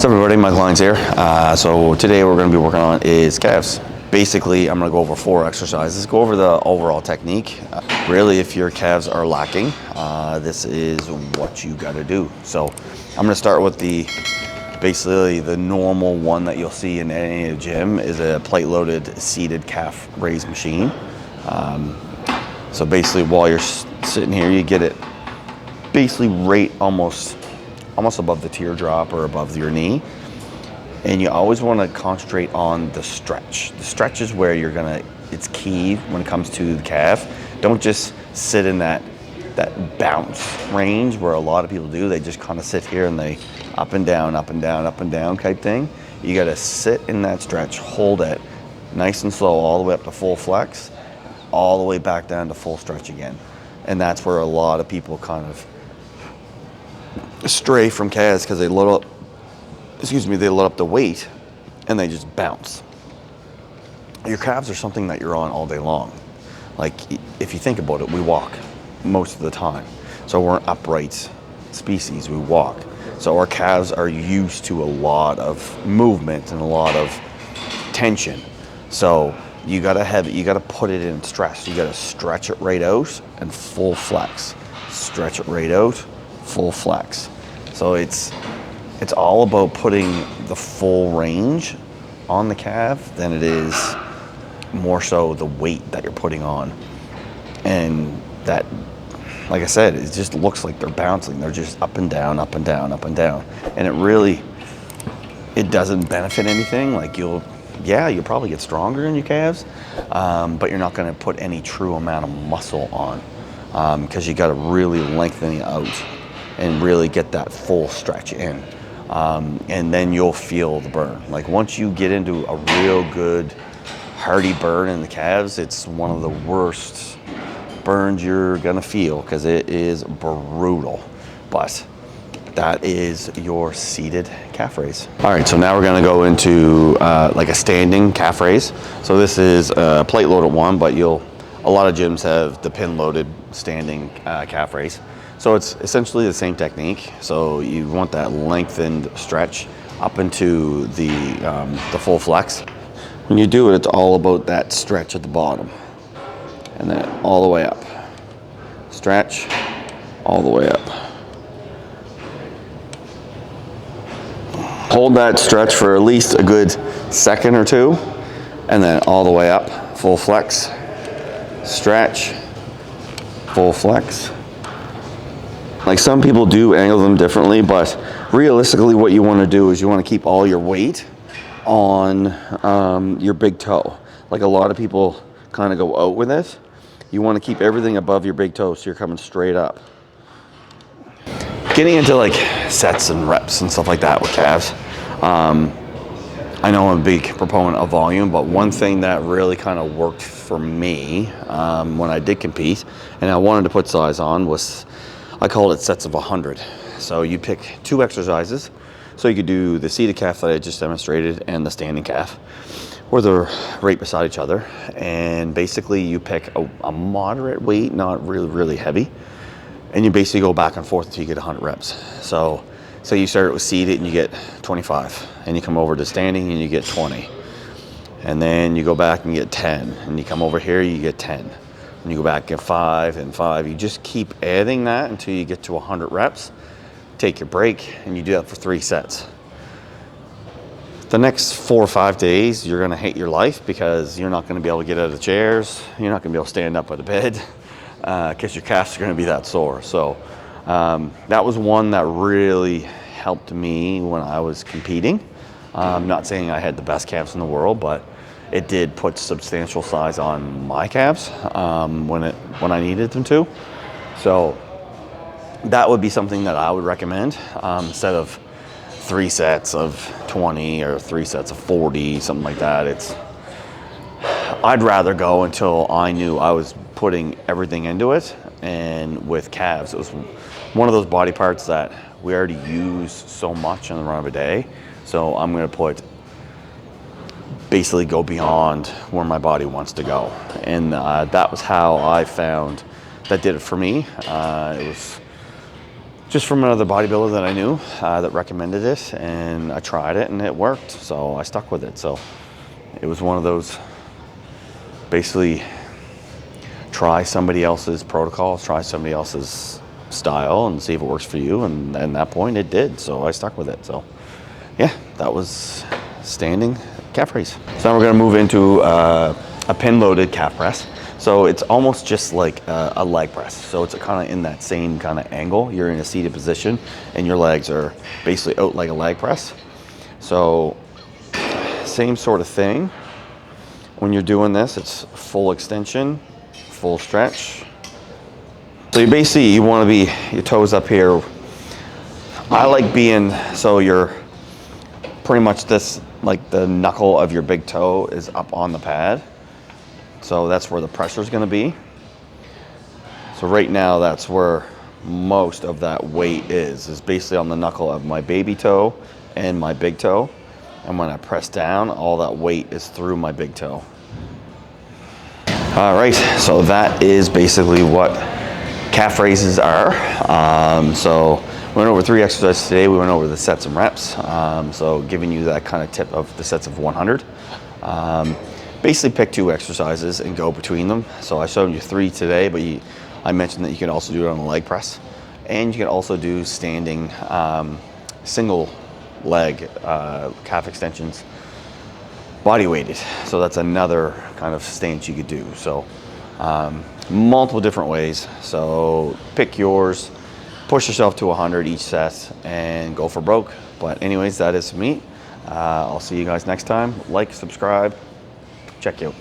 What's up everybody, Mike Lynd's here. So today we're going to be working on is calves. Basically, I'm going to go over 4 exercises, go over the overall technique. Really, if your calves are lacking, this is what you got to do. So I'm going to start with basically the normal one that you'll see in any gym is a plate-loaded seated calf raise machine. So basically, while you're sitting here, you get it basically right almost above the teardrop or above your knee. And you always want to concentrate on the stretch. The stretch is where it's key when it comes to the calf. Don't just sit in that bounce range where a lot of people do. They just kind of sit here and they up and down, up and down, up and down type thing. You got to sit in that stretch, hold it nice and slow all the way up to full flex, all the way back down to full stretch again. And that's where a lot of people kind of stray from calves because they load up the weight and they just bounce. Your calves are something that you're on all day long. Like if you think about it, we walk most of the time. So we're an upright species, we walk. So our calves are used to a lot of movement and a lot of tension. So you gotta put it in stress. You gotta stretch it right out and full flex. Stretch it right out, full flex. So it's all about putting the full range on the calf than it is more so the weight that you're putting on. And that, like I said, it just looks like they're bouncing. They're just up and down, up and down, up and down. And it doesn't benefit anything. Like you'll probably get stronger in your calves, but you're not gonna put any true amount of muscle on because you gotta really lengthen it out and really get that full stretch in. And then you'll feel the burn. Like once you get into a real good hearty burn in the calves, it's one of the worst burns you're gonna feel because it is brutal. But that is your seated calf raise. All right, so now we're gonna go into like a standing calf raise. So this is a plate loaded one, but a lot of gyms have the pin loaded standing calf raise. So it's essentially the same technique. So you want that lengthened stretch up into the full flex. When you do it, it's all about that stretch at the bottom. And then all the way up. Stretch, all the way up. Hold that stretch for at least a good second or two. And then all the way up, full flex. Stretch, full flex. Like some people do angle them differently, but realistically what you want to do is you want to keep all your weight on your big toe. Like a lot of people kind of go out with it. You want to keep everything above your big toe so you're coming straight up. Getting into like sets and reps and stuff like that with calves. I know I'm a big proponent of volume, but one thing that really kind of worked for me when I did compete and I wanted to put size on was I called it sets of 100. So you pick 2 exercises. So you could do the seated calf that I just demonstrated and the standing calf, where they're right beside each other. And basically you pick a moderate weight, not really, really heavy. And you basically go back and forth until you get 100 reps. So you start with seated and you get 25. And you come over to standing and you get 20. And then you go back and get 10. And you come over here, you get 10. And you go back, get 5 and 5. You just keep adding that until you get to 100 reps. Take your break, and you do that for 3 sets. The next 4 or 5 days, you're gonna hate your life because you're not gonna be able to get out of the chairs. You're not gonna be able to stand up out of bed because your calves are gonna be that sore. So that was one that really helped me when I was competing. I'm not saying I had the best calves in the world, but it did put substantial size on my calves when I needed them to. So that would be something that I would recommend instead of 3 sets of 20 or 3 sets of 40, something like that. I'd rather go until I knew I was putting everything into it. And with calves, it was one of those body parts that we already use so much in the run of a day. So I'm gonna basically go beyond where my body wants to go. And that was how I found that did it for me. just from another bodybuilder that I knew that recommended it, and I tried it and it worked, so I stuck with it. So it was one of those, basically try somebody else's protocols, try somebody else's style and see if it works for you, and at that point it did, so I stuck with it. So yeah, that was standing calf raise. So now we're going to move into a pin loaded calf press. So it's almost just like a leg press. So it's kind of in that same kind of angle. You're in a seated position and your legs are basically out like a leg press. So same sort of thing. When you're doing this, it's full extension, full stretch. So you want to be your toes up here. I like being, so you're pretty much this, like the knuckle of your big toe is up on the pad. So that's where the pressure is going to be. So right now, that's where most of that weight is basically on the knuckle of my baby toe and my big toe. And when I press down, all that weight is through my big toe. All right, so that is basically what calf raises are. So we went over 3 exercises today. We went over the sets and reps. So giving you that kind of tip of the sets of 100. Basically pick 2 exercises and go between them. So I showed you 3 today, but I mentioned that you can also do it on a leg press. And you can also do standing single leg calf extensions, body weighted. So that's another kind of stance you could do. So multiple different ways. So pick yours, push yourself to 100 each set and go for broke. But anyways, that is me. I'll see you guys next time. Like, subscribe, check you out.